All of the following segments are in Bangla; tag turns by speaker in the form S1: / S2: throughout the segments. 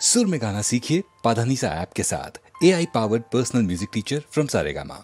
S1: सुर में गाना सीखिए पाधानीसा ऐप के साथ। AI powered personal music teacher from Saregama.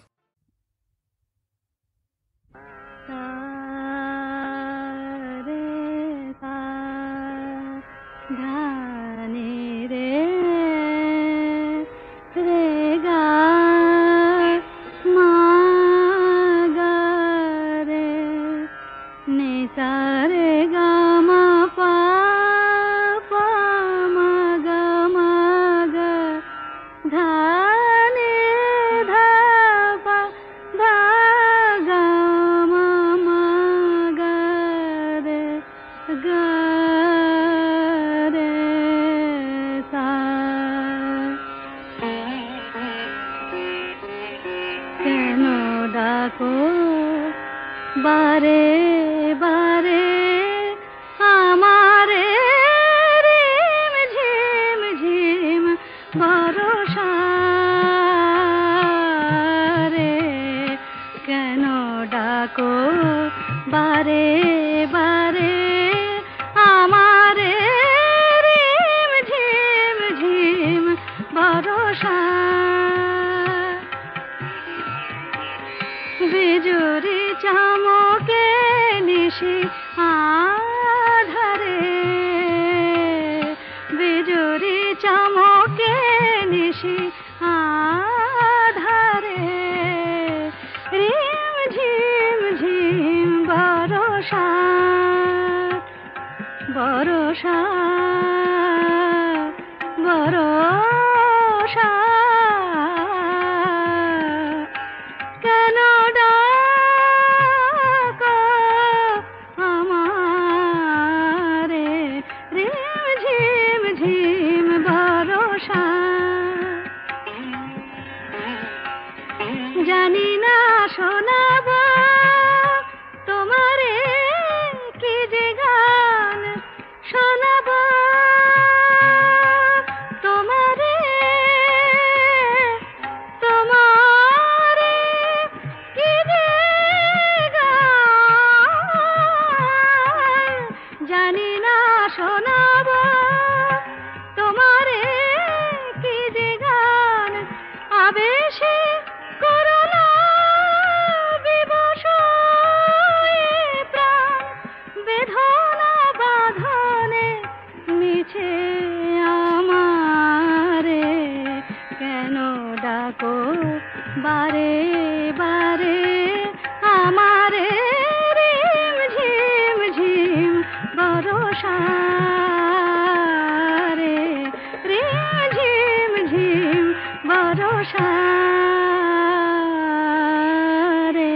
S2: बारे बारे हमारे रिम झिम झिम भरोसा रे केन डाको बारे बारे हमारे रिम झिम झिम भरोसा बिजुरी चमके निशी आधारे बिजुरी चमके निशी आधारे रिम झिम झिम भरोसा भरोसा भरोसा জানি না শোনাব তোমারে কি যে গান শোনাব তোমারে তোমারে কি যে গান জানি না শোনাব তোমারে কি যে গান আবেশে बारे बारे हमारे रिम झिम झिम भरोसा रे रिम झिम झिम भरोसा रे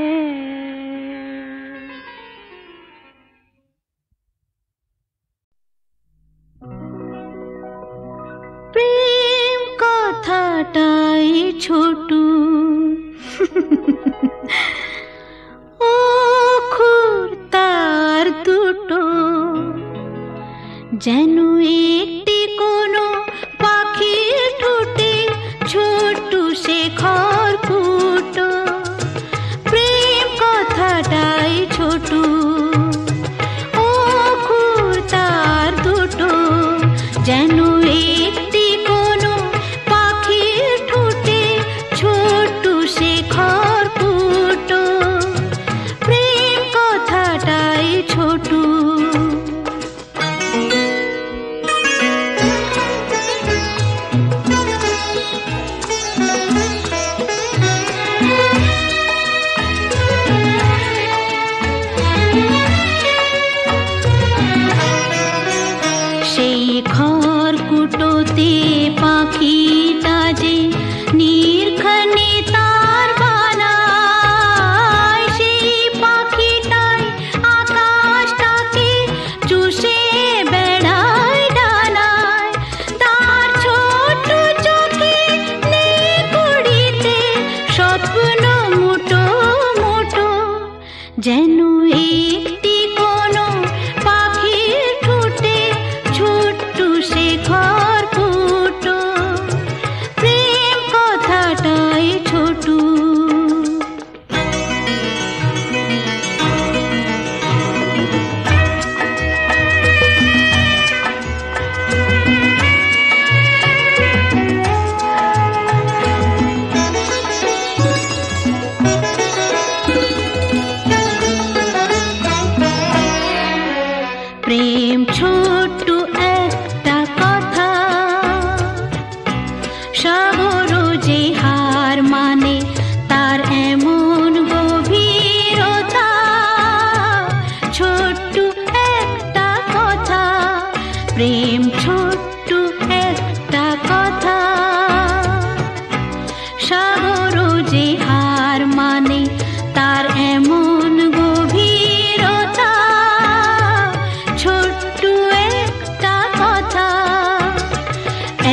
S2: प्रेम कथाटाई छोटू অখুর তার দুটো যেন একটি কোনো পাখির ঠোঁটে ছোট্ট সে খড়কুটো প্রেম কথাটাই ছোট অখুর তার দুটো যেন একটি কোনো পাখির ঠোঁটে ছোট্ট সে খড়কুটো প্রেম কথাটাই ছোট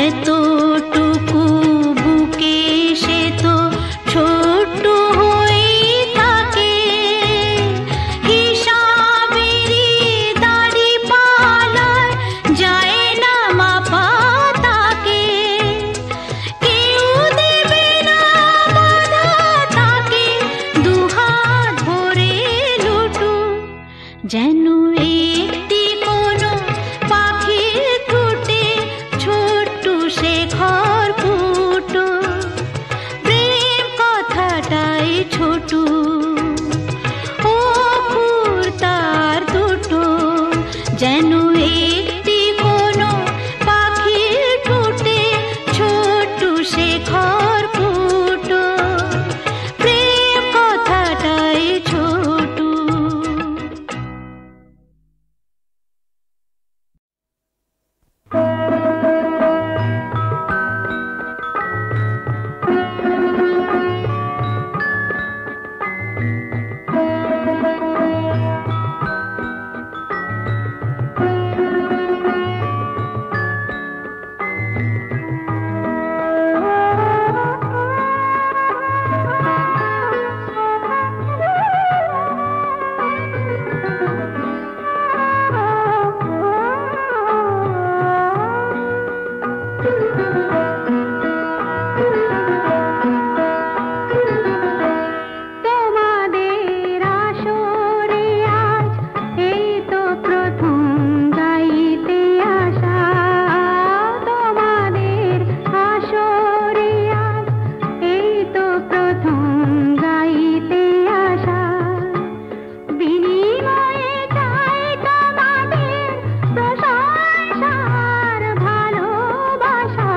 S2: এতটুকু বুকে সে তো ছোট্ট হয়ে থাকে, হিসাবেরই দাড়ি পালায় যায় না মাপা তাকে। কেউ দেবে না বাধা তাকে, দুহাত ভরে লুটু, যেন একটি কোনো পাখির ঠোঁটে ছোট্ট সে খড়কুটো। প্রেম কথাটাই ছোট, অক্ষর তার দুটো, যেন একটি কোনো পাখির ঠোঁটে ছোট্ট সে খড়কুটো। প্রেম কথাটাই ছোট। ভালোবাসা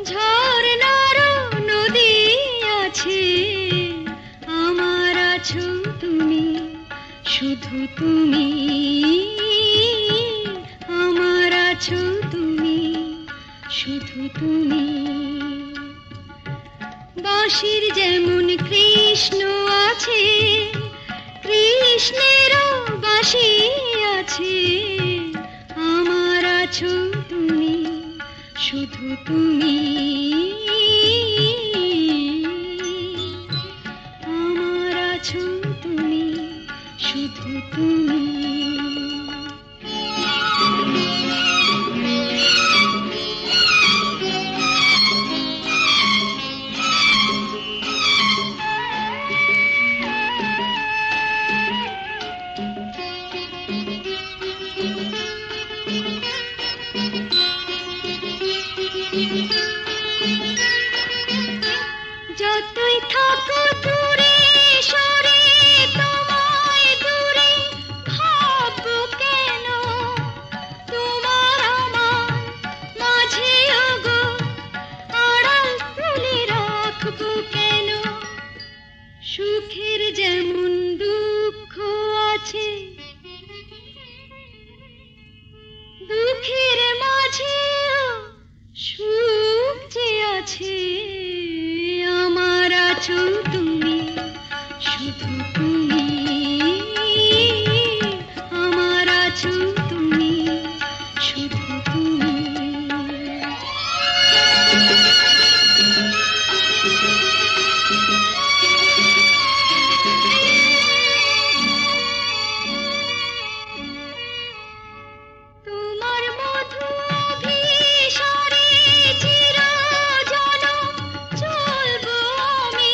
S2: ঝর্ণার নদী আছে, আমার আছো তুমি, শুধু তুমি, আমার আছো তুমি, শুধু তুমি। বাঁশির যেমন কৃষ্ণ আছে, কৃষ্ণেরও বাঁশি আছে, আমার আছো তুমি, শুধু তুমি, আমার আছো তুমি, শুধু তুমি। যতই থাকো দূরে সরে, তোমায় দূরে ভাববো কেন, তোমার আমার মাঝে ওগো আড়াল তুলে রাখবো কেন। সুখের যেমন দুঃখ আছে, দুঃখের মাঝেও সুখ যে আছে, আমার আছো তুমি, শুধু তুমি, আমার আছো তুমি, শুধু তুমি। তোমার মধু অভিসারে চিরজনম চলবো আমি,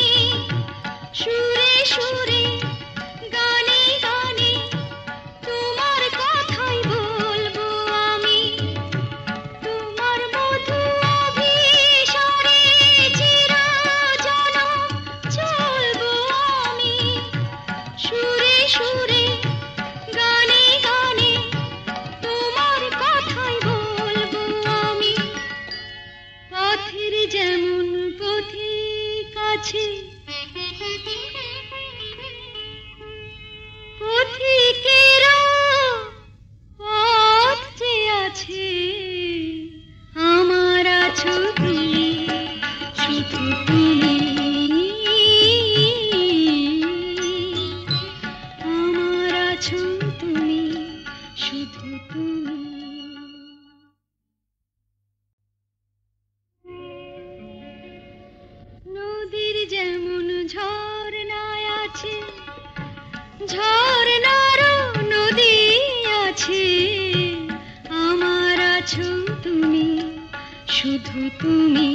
S2: সুরে সুরে গানে গানে তোমার কথাই বলবো আমি। তোমার মধু অভিসারে চিরজনম চলবো আমি, সুরে সুরে গানে গানে তোমার কথাই বলবো আমি। পথের যেমন পথিক আছে, পথিকেরও পথ যে আছে, আমার আছো তুমি, শুধু তুমি, আমার আছো তুমি, শুধু তুমি। নদীর যেমন ঝর্ণায় আছে, ঝর্ণারও নদী আছে, আমার আছো তুমি, শুধু তুমি,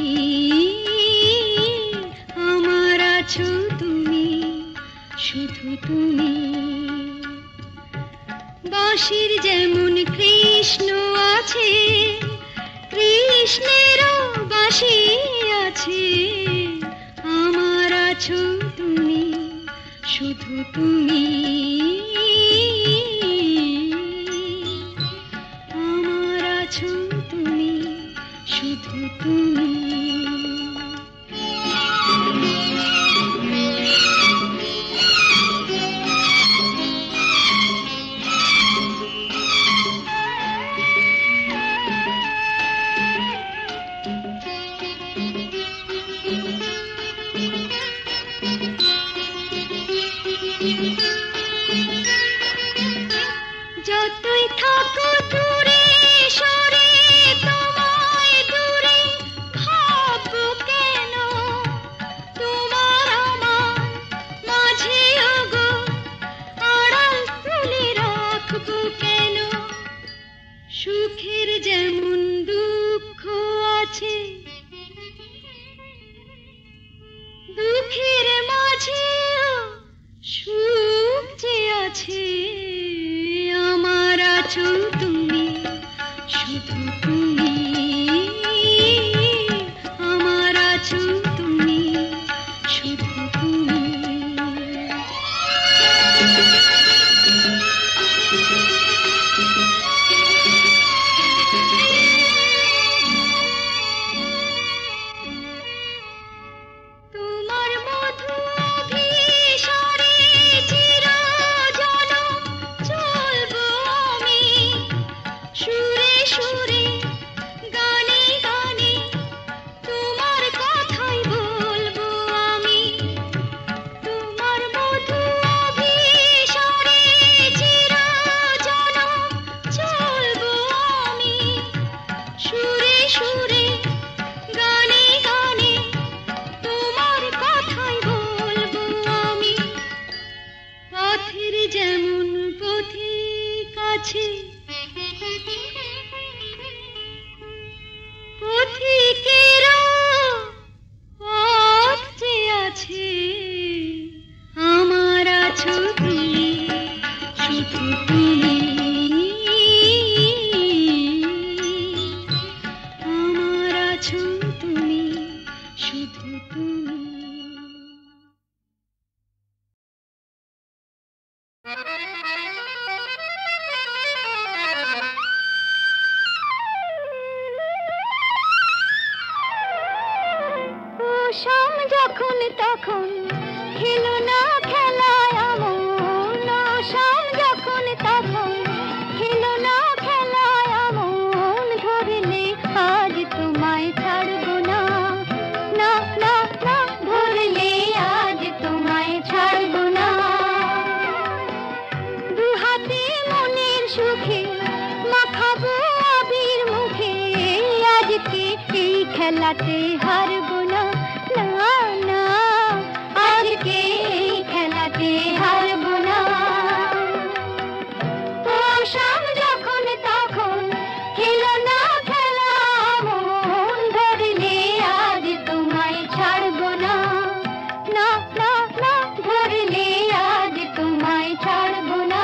S2: আমার আছো তুমি, শুধু তুমি। বাঁশির যেমন কৃষ্ণ আছে, কৃষ্ণেরও বাঁশি আছে, আমার আছো তুমি, শুধু তুমি, আমার আছো তুমি, শুধু তুমি। যতই থাকো দূরে সরে, তোমায় দূরে ভাববো কেন, তোমার আমার মাঝে ওগো আড়াল তুলে রাখবো কেন। সুখের যেমন দুঃখ আছে, দুঃখের মাঝেও সুখ যে আছে, আমার আছো তুমি, শুধু তুমি, আমার আছো তুমি, শুধু তুমি। আছে পথিকেরা পথ যে আছে আমার আছো তুমি শুধু তুমি আমার আছো তুমি শুধু তুমি শাম যখন তখন খেলো না খেলায় আমন শাম যখন তখন খেলো না খেলায় আমন ধরলে আজ তোমায় ছাড়বো না না না না ধরলে আজ তোমায় ছাড়বো না দু হাতে মনের সুখে মাখাবো আবির মুখে আজকে এই খেলাতে হারবো না না না আজকে এই খেলাতে হারবো না ও শাম যখন তখন খেলো না খেলা মন ধরলে আজ তোমায় ছাড়বো না না না না ধরলে আজ তোমায় ছাড়বো না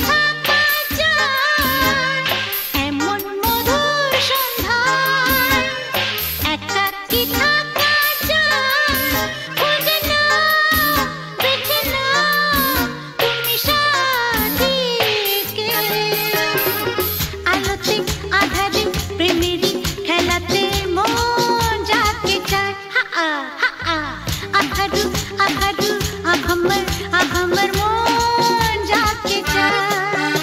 S2: থাকা যায় এমন মধুর সন্ধ্যায়, একাকী থাকা যায় বুঝে না, বেঁচে না তুমি সাথীকে। আলোতে আধারে প্রেমেরই খেলাতে মন যাকে চায়, হা হা আধারু আধারু আঘমর আঘমর মন যাকে চায়।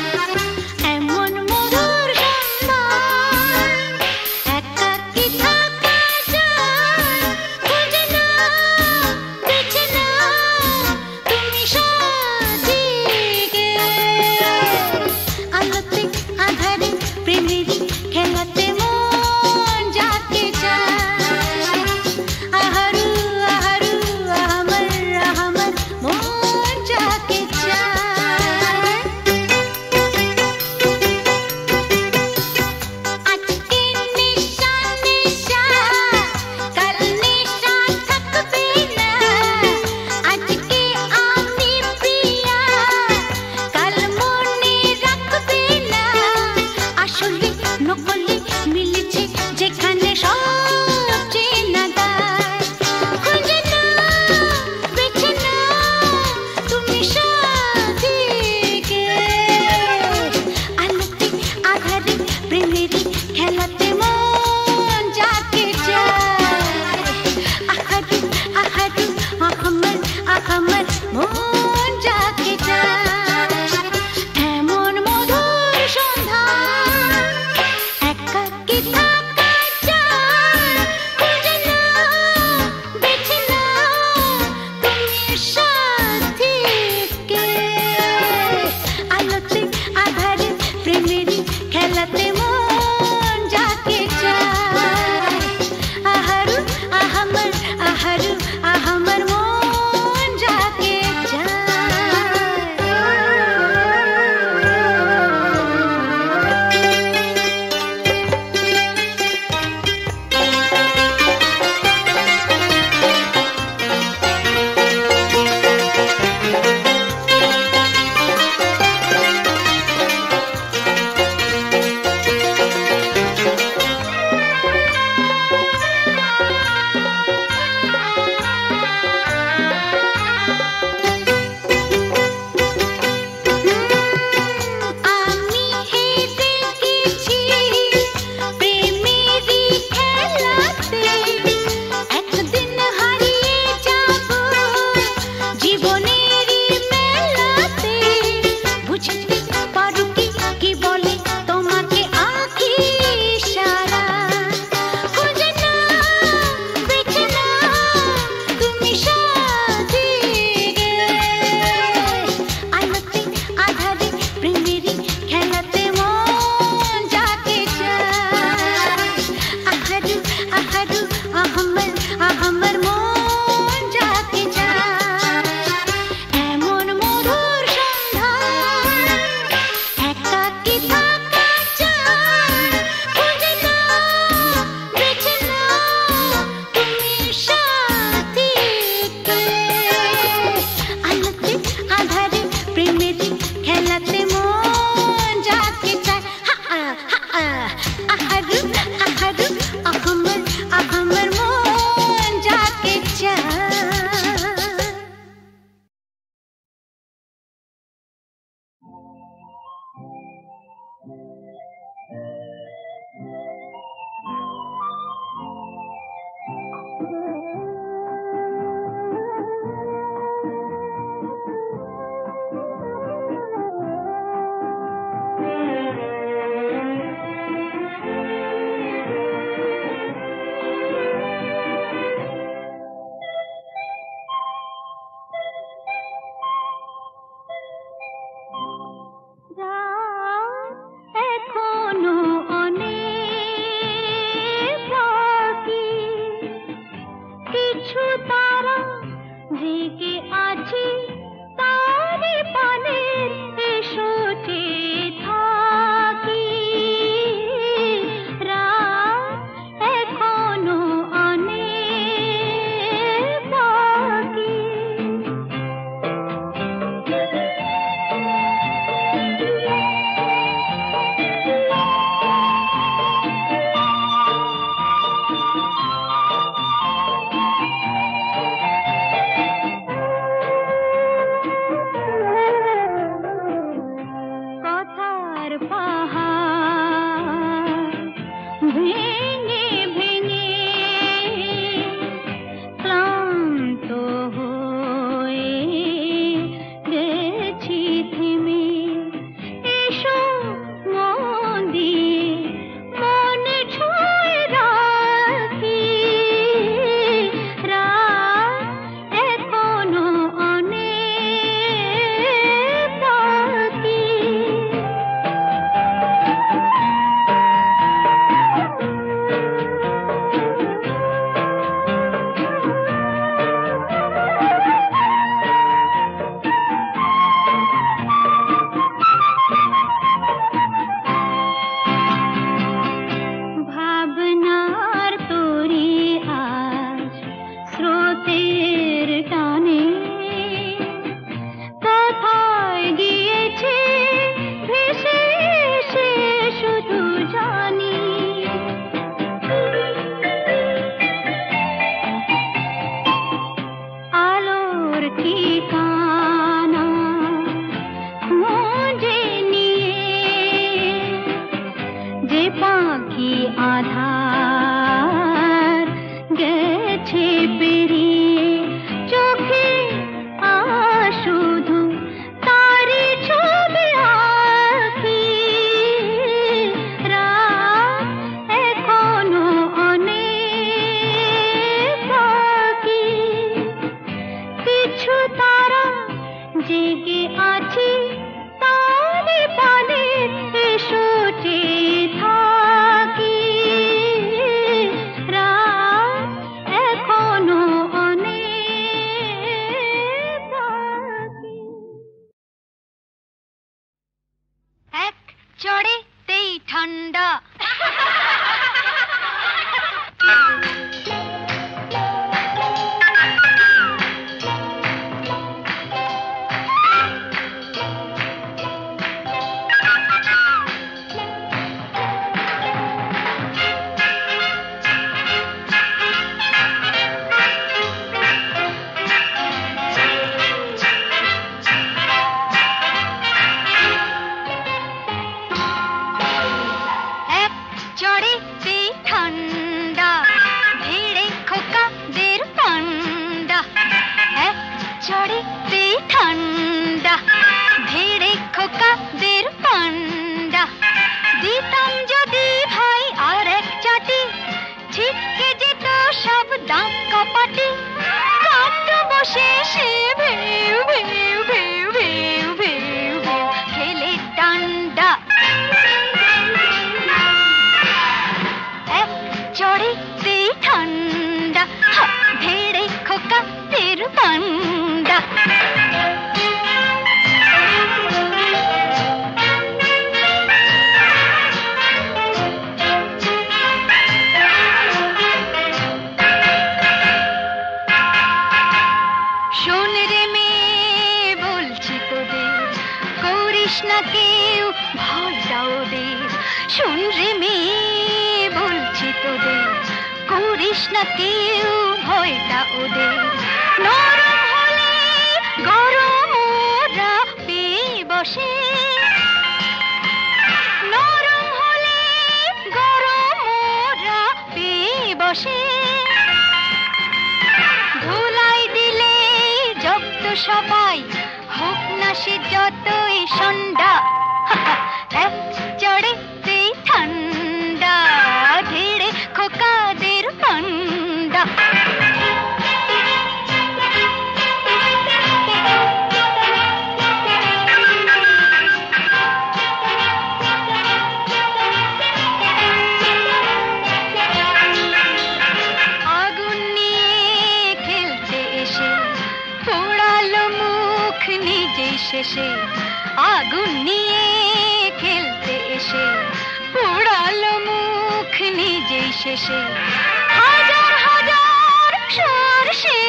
S2: হাজার হাজার সর্ষে